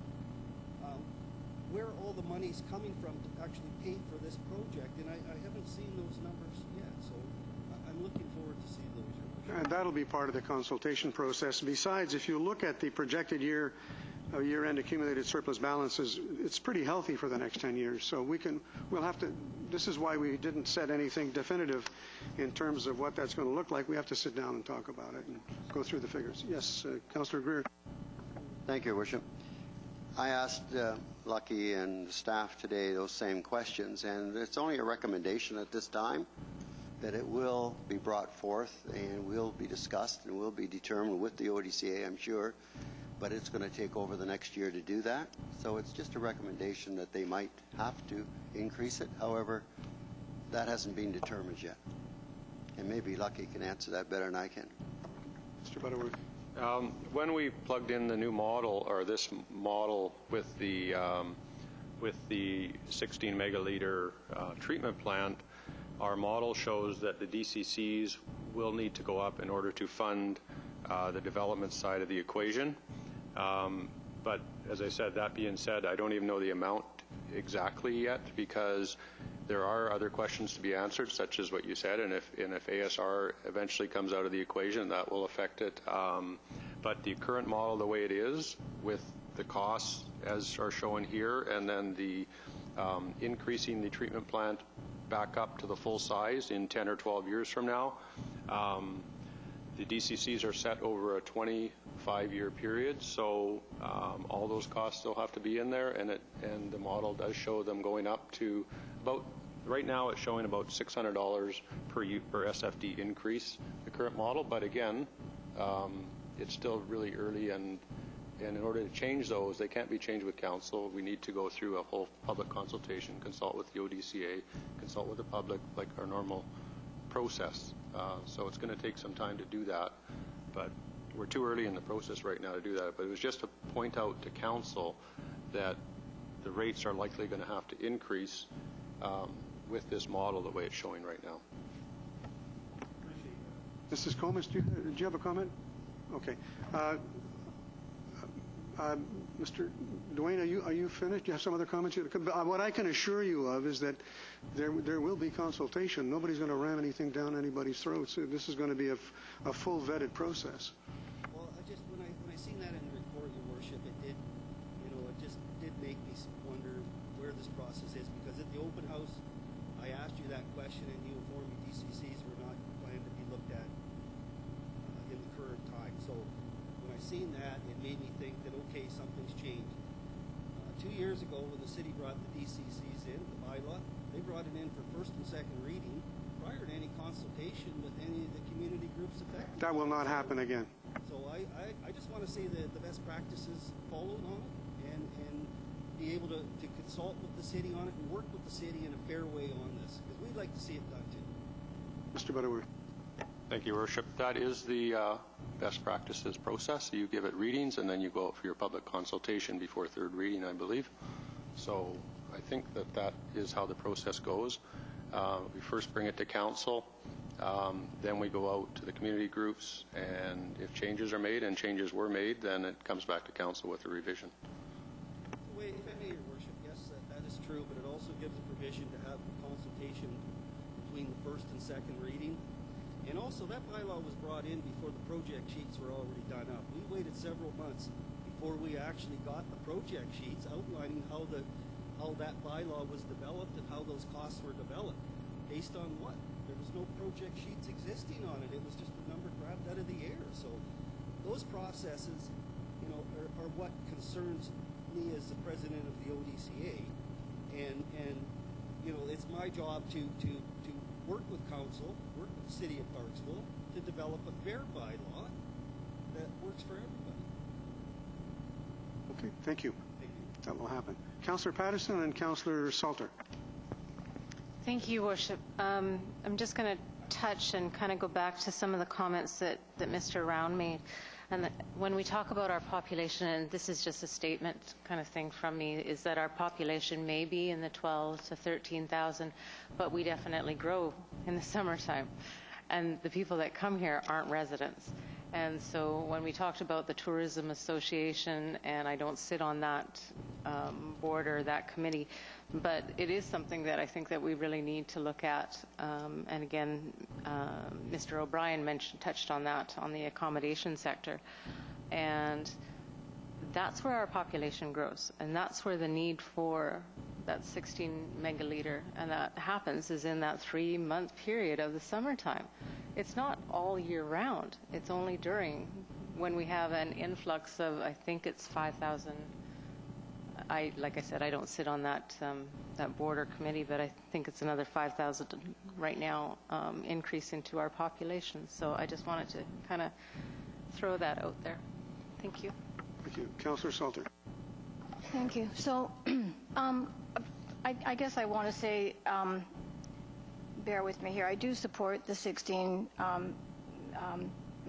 Where all the money's coming from to actually pay for this project? And I haven't seen those numbers yet, so I'm looking forward to seeing those. And that'll be part of the consultation process. Besides, if you look at the projected year-end accumulated surplus balances, it's pretty healthy for the next 10 years. So we'll have to, this is why we didn't set anything definitive in terms of what that's going to look like. We have to sit down and talk about it and go through the figures. Yes, Councillor Greer. Thank you, Your Worship. I asked Lucky and staff today those same questions, and it's only a recommendation at this time that it will be brought forth and will be discussed and will be determined with the ODCA, I'm sure, but it's going to take over the next year to do that. So it's just a recommendation that they might have to increase it. However, that hasn't been determined yet. And maybe Lucky can answer that better than I can. Mr. Butterworth. When we plugged in the new model, or this model with the 16 megaliter treatment plant, our model shows that the DCCs will need to go up in order to fund the development side of the equation. But as I said, that being said, I don't even know the amount exactly yet, because there are other questions to be answered, such as what you said, and if ASR eventually comes out of the equation, that will affect it. But the current model, the way it is, with the costs as are shown here, and then the increasing the treatment plant back up to the full size in 10 or 12 years from now, the DCCs are set over a 25-year period, so all those costs still have to be in there, and the model does show them going up to about, right now it's showing about $600 per SFD increase, the current model, but again, it's still really early, and in order to change those, they can't be changed with council. We need to go through a whole public consultation, consult with the ODCA, consult with the public, like our normal process. So it's going to take some time to do that, but we're too early in the process right now to do that. But it was just to point out to council that the rates are likely going to have to increase with this model the way it's showing right now. Mrs. Comas, do you have a comment? Okay. Mr. Dwayne, are you finished? Do you have some other comments? What I can assure you of is that there will be consultation. Nobody's going to ram anything down anybody's throats. This is going to be a full vetted process. Well, when I seen that in the report, Your Worship, it just did make me wonder where this process is, because at the open house, I asked you that question, and you informed me DCCs were not planned to be looked at in the current time. So when I seen that, it made me think that, okay, something's changed. 2 years ago when the city brought the DCCs in, the bylaw, they brought it in for first and second reading prior to any consultation with any of the community groups affected. That will not happen again. So I just want to see the best practices followed on it and be able to consult with the city on it and work with the city in a fair way on this, because we'd like to see it done too. Mr. Butterworth. Thank you, Your Worship. That is the best practices process. You give it readings, and then you go out for your public consultation before third reading, I believe. So I think that is how the process goes. We first bring it to council, then we go out to the community groups, and if changes are made, and changes were made, then it comes back to council with a revision. Wait, if I may, Your Worship, yes, that is true, but it also gives a provision to have consultation between the first and second reading. And also, that bylaw was brought in before the project sheets were already done up. We waited several months before we actually got the project sheets outlining how that bylaw was developed and how those costs were developed. Based on what? There was no project sheets existing on it. It was just a number grabbed out of the air. So those processes, you know, are what concerns me as the president of the ODCA. And you know, it's my job to work with council, work with the city of Parksville to develop a fair bylaw that works for everybody. Okay, thank you. Thank you. That will happen. Councillor Patterson and Councillor Salter. Thank you, Worship. I'm just going to touch and kind of go back to some of the comments that Mr. Round made. And that when we talk about our population, and this is just a statement kind of thing from me, is that our population may be in the 12 to 13,000, but we definitely grow in the summertime. And the people that come here aren't residents. And so when we talked about the Tourism Association, and I don't sit on that board or that committee, but it is something that I think that we really need to look at. And again, Mr. O'Brien touched on that, on the accommodation sector. And that's where our population grows. And that's where the need for that 16 megaliter, and that happens is in that 3-month period of the summertime. It's not all year round. It's only during when we have an influx of, I think it's 5,000. Like I said, I don't sit on that board or committee, but I think it's another 5,000 right now increase into our population. So I just wanted to kind of throw that out there. Thank you. Thank you. Councillor Salter. Thank you. So I guess I want to say, bear with me here, I do support the 16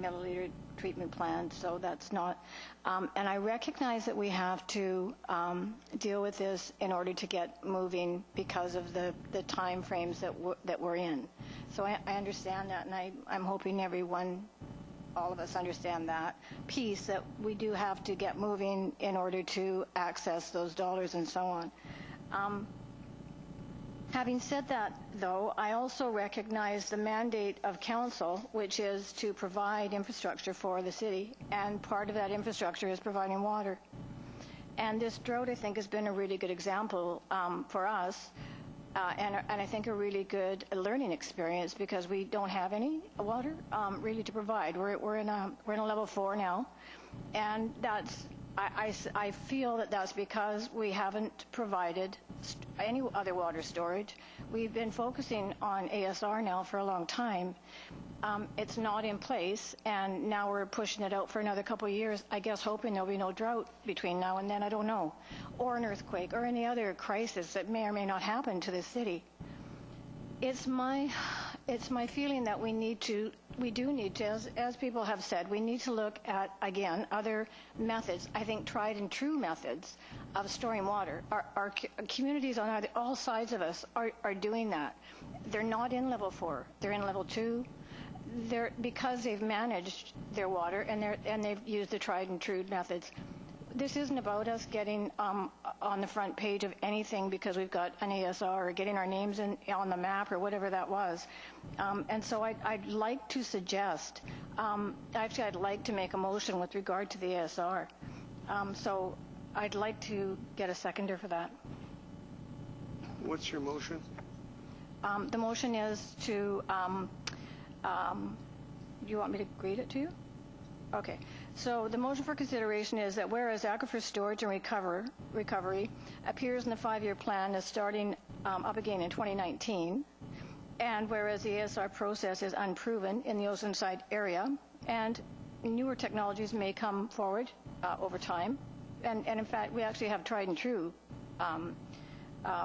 milliliter treatment plan, so that's not, and I recognize that we have to deal with this in order to get moving because of the time frames that we're in. So I understand that, and I'm hoping all of us understand that piece, that we do have to get moving in order to access those dollars and so on. Having said that, though, I also recognize the mandate of council, which is to provide infrastructure for the city, and part of that infrastructure is providing water. And this drought, I think, has been a really good example for us, and I think a really good learning experience, because we don't have any water really to provide. We're in a level 4 now, and I feel that that's because we haven't provided any other water storage. We've been focusing on ASR now for a long time. It's not in place, and now we're pushing it out for another couple of years, I guess hoping there'll be no drought between now and then, I don't know, or an earthquake or any other crisis that may or may not happen to the city. It's my feeling that we do need to, as people have said, we need to look at, again, other methods, I think tried and true methods of storing water. Our communities on all sides of us are doing that. They're not in level 4, they're in level 2. Because they've managed their water and they've used the tried and true methods. This isn't about us getting on the front page of anything because we've got an ASR or getting our names on the map or whatever that was. And so I'd like to suggest, actually I'd like to make a motion with regard to the ASR. So I'd like to get a seconder for that. What's your motion? The motion is to, do you want me to read it to you? Okay. So the motion for consideration is that whereas aquifer storage and recovery appears in the 5-year plan as starting up again in 2019, and whereas the ASR process is unproven in the Oceanside area, and newer technologies may come forward over time, and in fact, we actually have tried and true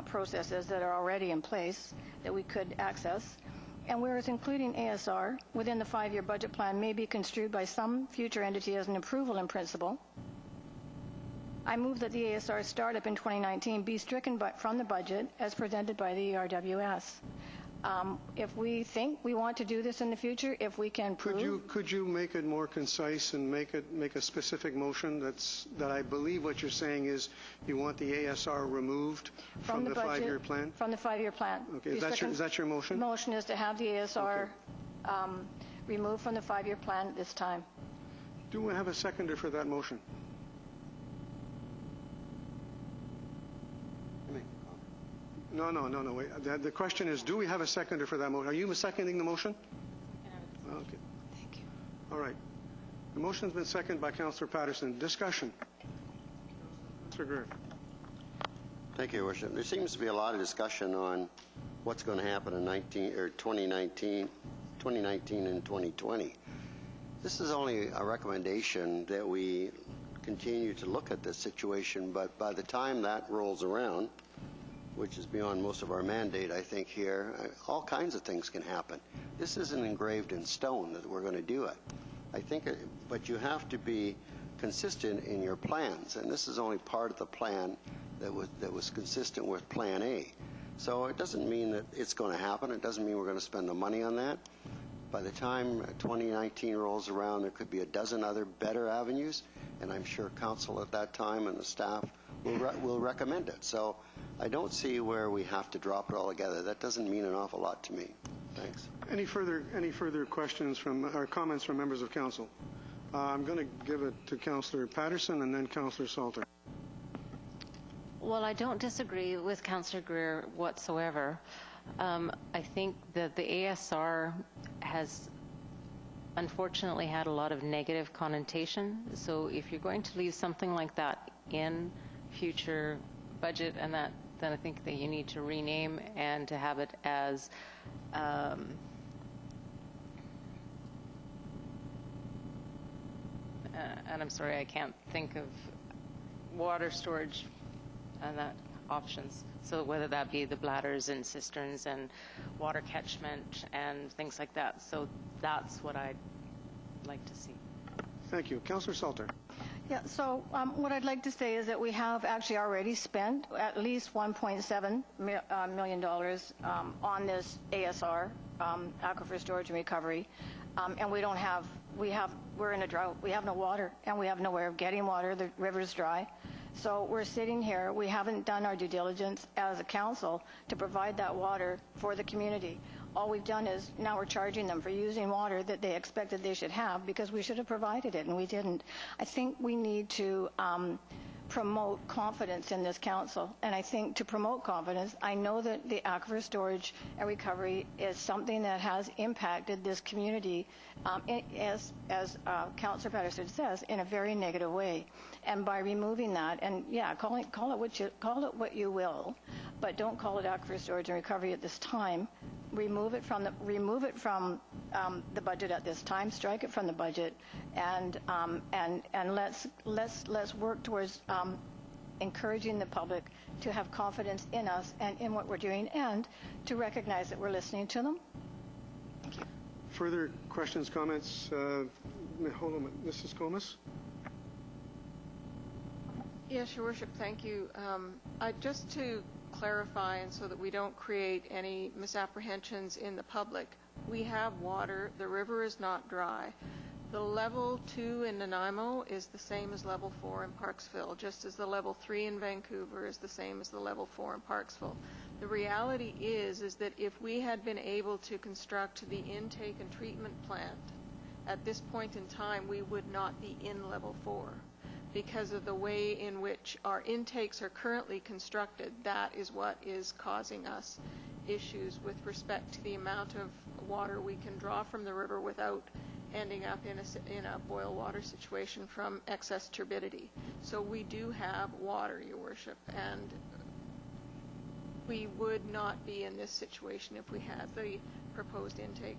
processes that are already in place that we could access. And whereas including ASR within the 5-year budget plan may be construed by some future entity as an approval in principle, I move that the ASR startup in 2019 be stricken from the budget as presented by the ERWS. If we think we want to do this in the future, if we can prove... Could you make it more concise and make a specific motion that I believe what you're saying is you want the ASR removed from the 5-year plan? From the 5-year plan. Okay, is that your motion? The motion is to have the ASR removed from the 5-year plan at this time. Do we have a seconder for that motion? No. Wait. The question is, do we have a seconder for that motion? Are you seconding the motion? Okay. Thank you. All right. The motion's been seconded by Councillor Patterson. Discussion. Councillor Greer. Thank you, Your Worship. There seems to be a lot of discussion on what's going to happen in 2019 and 2020. This is only a recommendation that we continue to look at this situation, but by the time that rolls around, which is beyond most of our mandate, I think, here, all kinds of things can happen. This isn't engraved in stone that we're going to do it. I think, but you have to be consistent in your plans, and this is only part of the plan that was consistent with Plan A. So it doesn't mean that it's going to happen. It doesn't mean we're going to spend the money on that. By the time 2019 rolls around, there could be a dozen other better avenues, and I'm sure council at that time and the staff will recommend it. So I don't see where we have to drop it all together. That doesn't mean an awful lot to me. Thanks. Any further questions or comments from members of council? I'm going to give it to Councillor Patterson and then Councillor Salter. Well, I don't disagree with Councillor Greer whatsoever. I think that the ASR has unfortunately had a lot of negative connotation. So if you're going to leave something like that in future budget and that, then I think that you need to rename and to have it as and I'm sorry, I can't think of water storage and that options. So whether that be the bladders and cisterns and water catchment and things like that. So that's what I'd like to see. Thank you. Councillor Salter. Yeah, so what I'd like to say is that we have actually already spent at least $1.7 million on this ASR, aquifer storage and recovery, and we're in a drought. We have no water, and we have no way of getting water. The river's dry. So we're sitting here. We haven't done our due diligence as a council to provide that water for the community. All we've done is now we're charging them for using water that they expected they should have because we should have provided it, and we didn't. I think we need to promote confidence in this council. And I think to promote confidence, I know that the aquifer storage and recovery is something that has impacted this community, as Councillor Patterson says, in a very negative way. And by removing that, and yeah, call it what you will, but don't call it aquifer storage and recovery at this time. Remove it from the budget at this time. Strike it from the budget, and let's work towards encouraging the public to have confidence in us and in what we're doing, and to recognize that we're listening to them. Thank you. Further questions, comments? Hold on, Mrs. Comas. Yes, Your Worship, thank you. Just to clarify, and so that we don't create any misapprehensions in the public, we have water. The river is not dry. The level 2 in Nanaimo is the same as level 4 in Parksville, just as the level 3 in Vancouver is the same as the level 4 in Parksville. The reality is that if we had been able to construct the intake and treatment plant at this point in time, we would not be in level 4. Because of the way in which our intakes are currently constructed, that is what is causing us issues with respect to the amount of water we can draw from the river without ending up in a boil water situation from excess turbidity. So we do have water, Your Worship, and we would not be in this situation if we had the proposed intake.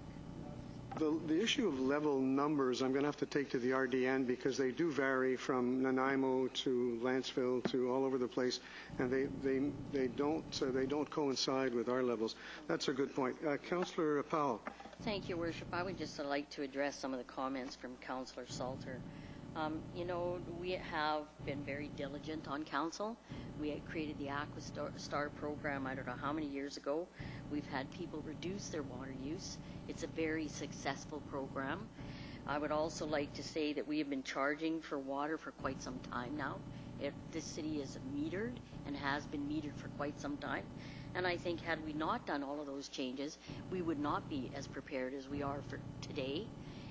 The issue of level numbers, I'm going to have to take to the RDN because they do vary from Nanaimo to Lanceville to all over the place, and they don't coincide with our levels. That's a good point. Councillor Powell. Thank you, Worship. I would just like to address some of the comments from Councillor Salter. You know, we have been very diligent on council. We had created the Aquastar program, I don't know how many years ago. We've had people reduce their water use. It's a very successful program. I would also like to say that we have been charging for water for quite some time now. This city is metered and has been metered for quite some time. And I think had we not done all of those changes, we would not be as prepared as we are for today.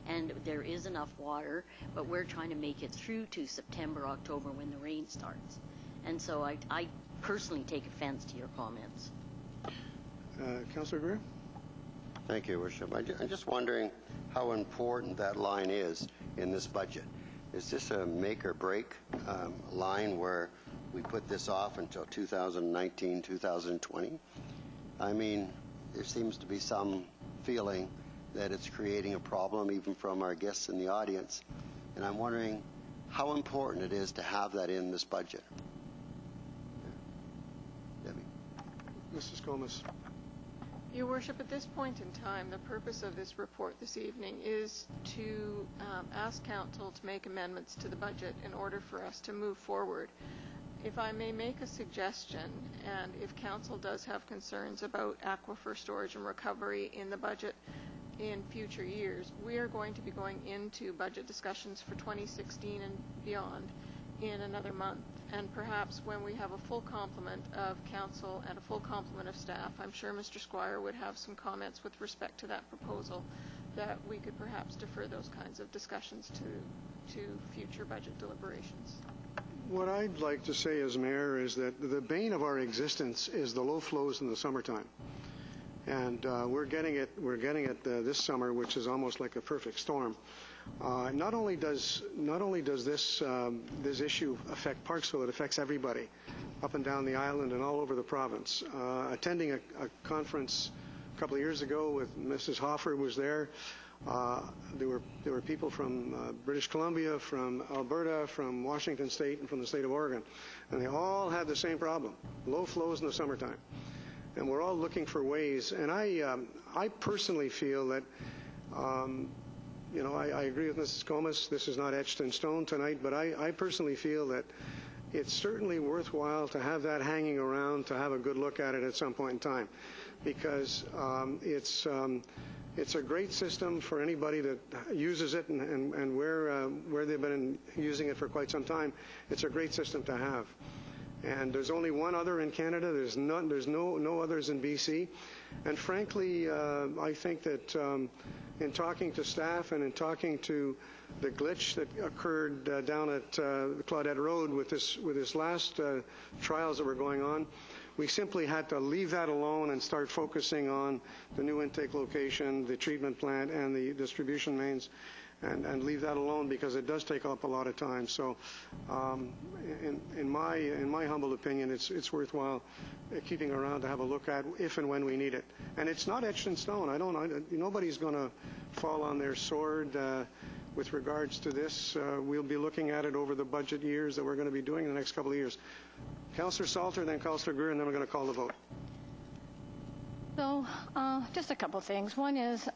And there is enough water, but we're trying to make it through to September, October when the rain starts. And so I personally take offense to your comments. Councillor Greer? Thank you, Worship. I'm just wondering how important that line is in this budget. Is this a make or break line where we put this off until 2019, 2020? I mean, there seems to be some feeling that it's creating a problem even from our guests in the audience. And I'm wondering how important it is to have that in this budget. Debbie. Mrs. Gomez. Your Worship, at this point in time, the purpose of this report this evening is to ask Council to make amendments to the budget in order for us to move forward. If I may make a suggestion, and if Council does have concerns about aquifer storage and recovery in the budget in future years, we are going to be going into budget discussions for 2016 and beyond in another month. And perhaps when we have a full complement of council and a full complement of staff, I'm sure Mr. Squire would have some comments with respect to that proposal, that we could perhaps defer those kinds of discussions to future budget deliberations. What I'd like to say as mayor is that the bane of our existence is the low flows in the summertime. And we're getting it this summer, which is almost like a perfect storm. Not only does this issue affect Parksville, it affects everybody up and down the island and all over the province. Attending a conference a couple of years ago with Mrs. Hoffer was there. There were people from British Columbia, from Alberta, from Washington State, and from the state of Oregon, and they all had the same problem: low flows in the summertime. And we're all looking for ways. And I personally feel that, you know, I agree with Mrs. Gomez. This is not etched in stone tonight, but I personally feel that it's certainly worthwhile to have that hanging around, to have a good look at it at some point in time, because it's a great system for anybody that uses it, and where they've been using it for quite some time. It's a great system to have. And there's only one other in Canada. There's no others in BC. And frankly, I think that in talking to staff and in talking to the glitch that occurred down at Claudette Road with this last trials that were going on, we simply had to leave that alone and start focusing on the new intake location, the treatment plant, and the distribution mains, and leave that alone, because it does take up a lot of time. So in my humble opinion, it's worthwhile keeping around to have a look at if and when we need it. And it's not etched in stone. Nobody's going to fall on their sword with regards to this. We'll be looking at it over the budget years that we're going to be doing in the next couple of years. Councillor Salter, then Councillor Greer, and then we're going to call the vote. So just a couple things. One is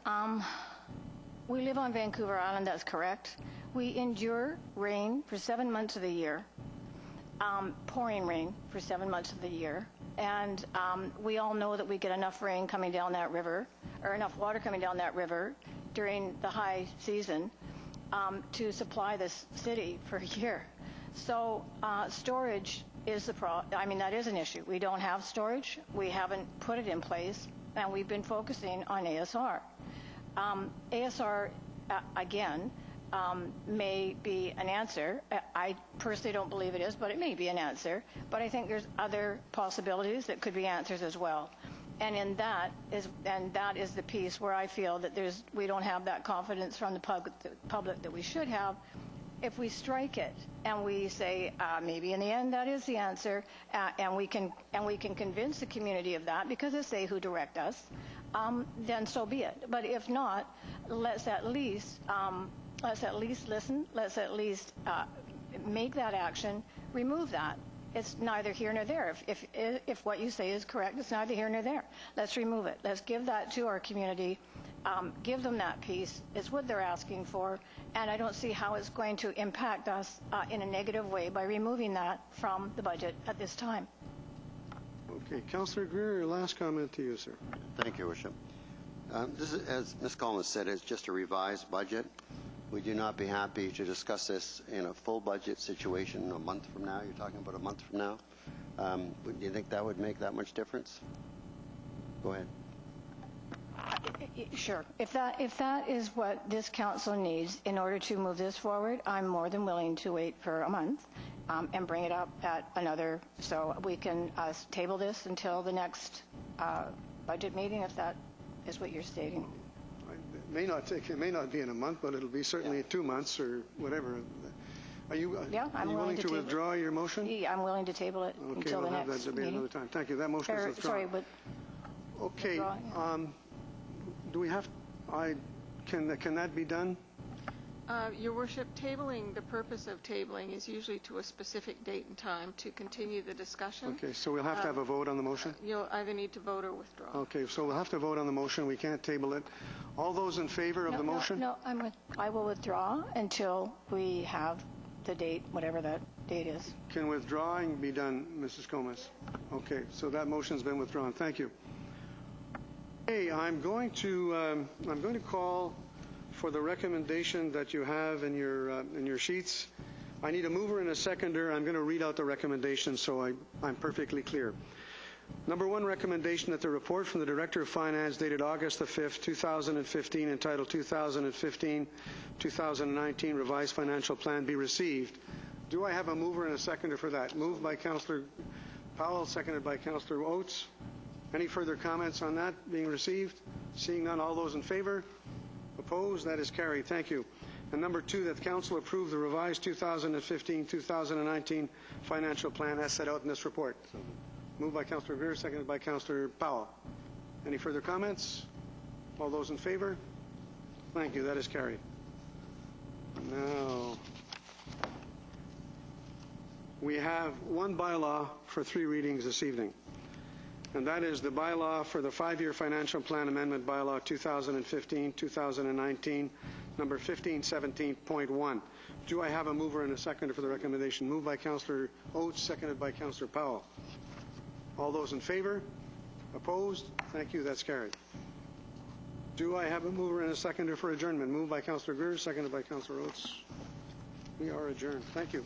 we live on Vancouver Island, that's correct. We endure rain for 7 months of the year, pouring rain for 7 months of the year. And we all know that we get enough rain coming down that river, or enough water coming down that river during the high season to supply this city for a year. So storage is the problem. I mean, that is an issue. We don't have storage. We haven't put it in place, and we've been focusing on ASR. ASR, again, may be an answer. I personally don't believe it is, but it may be an answer. But I think there's other possibilities that could be answers as well. And that is the piece where I feel that we don't have that confidence from the public that we should have. If we strike it and we say maybe in the end that is the answer, and we can convince the community of that because it's they who direct us, then so be it. But if not, let's at least listen. Let's at least make that action. Remove that. It's neither here nor there. If what you say is correct, it's neither here nor there. Let's remove it. Let's give that to our community. Give them that piece. It's what they're asking for, and I don't see how it's going to impact us in a negative way by removing that from the budget at this time. Okay, Councillor Greer, your last comment to you, sir. Thank you, Worship. This is, as Ms. Collins said, it's just a revised budget. We do not be happy to discuss this in a full budget situation a month from now. You're talking about a month from now. Do you think that would make that much difference? Go ahead. Sure. If that is what this council needs in order to move this forward, I'm more than willing to wait for a month and bring it up at another, so we can table this until the next budget meeting, if that is what you're stating. It may not be in a month, but it'll be certainly 2 months or whatever. Are you willing to withdraw your motion? Yeah, I'm willing to table it until the next meeting. Okay, we'll have that debate another time. Thank you. That motion is withdrawn. Sorry, but okay. Do we have? Can that be done? Your Worship, tabling, the purpose of tabling is usually to a specific date and time to continue the discussion. Okay, so we'll have to have a vote on the motion? You'll either need to vote or withdraw. Okay, so we'll have to vote on the motion. We can't table it. All those in favor of the motion? No, I will withdraw until we have the date, whatever that date is. Can withdrawing be done, Mrs. Gomez? Okay, so that motion's been withdrawn. Thank you. Hey, I'm going to call for the recommendation that you have in your sheets. I need a mover and a seconder. I'm going to read out the recommendation so I'm perfectly clear. Number one recommendation that the report from the Director of Finance dated August the 5th, 2015, entitled 2015-2019 Revised Financial Plan be received. Do I have a mover and a seconder for that? Moved by Councillor Powell, seconded by Councillor Oates. Any further comments on that being received? Seeing none, all those in favor? Opposed? That is carried. Thank you. And number two, that Council approve the revised 2015-2019 financial plan as set out in this report. Moved by Councillor Greer, seconded by Councillor Powell. Any further comments? All those in favor? Thank you. That is carried. Now, we have one bylaw for 3 readings this evening, and that is the bylaw for the 5-year financial plan amendment bylaw 2015-2019, number 1517.1. Do I have a mover and a seconder for the recommendation? Moved by Councillor Oates, seconded by Councillor Powell. All those in favor? Opposed? Thank you. That's carried. Do I have a mover and a seconder for adjournment? Moved by Councillor Greer, seconded by Councillor Oates. We are adjourned. Thank you.